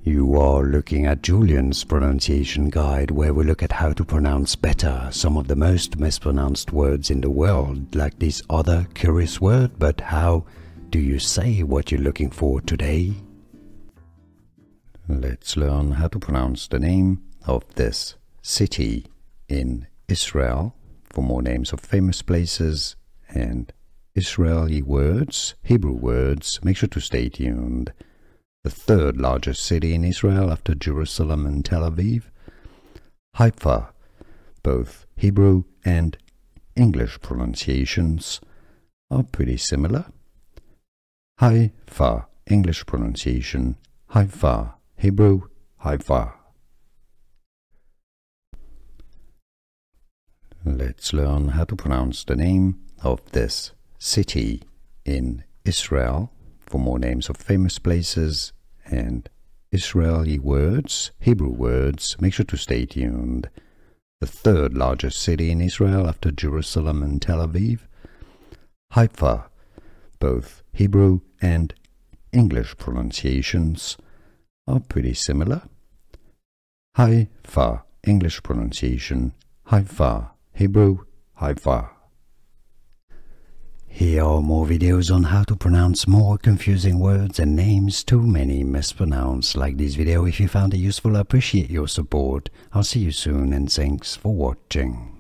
You are looking at Julian's pronunciation guide, where we look at how to pronounce better some of the most mispronounced words in the world, like this other curious word. But how do you say what you're looking for today? Let's learn how to pronounce the name of this city in Israel. For more names of famous places and Israeli words, Hebrew words, make sure to stay tuned. The third largest city in Israel after Jerusalem and Tel Aviv. Haifa. Both Hebrew and English pronunciations are pretty similar. Haifa, English pronunciation. Haifa, Hebrew, Haifa. Let's learn how to pronounce the name of this city in Israel. For more names of famous places and Israeli words, Hebrew words, make sure to stay tuned. The third largest city in Israel after Jerusalem and Tel Aviv. Haifa. Both Hebrew and English pronunciations are pretty similar. Haifa, English pronunciation. Haifa, Hebrew, Haifa. Here are more videos on how to pronounce more confusing words and names too many mispronounced. Like this video if you found it useful. I appreciate your support. I'll see you soon and thanks for watching.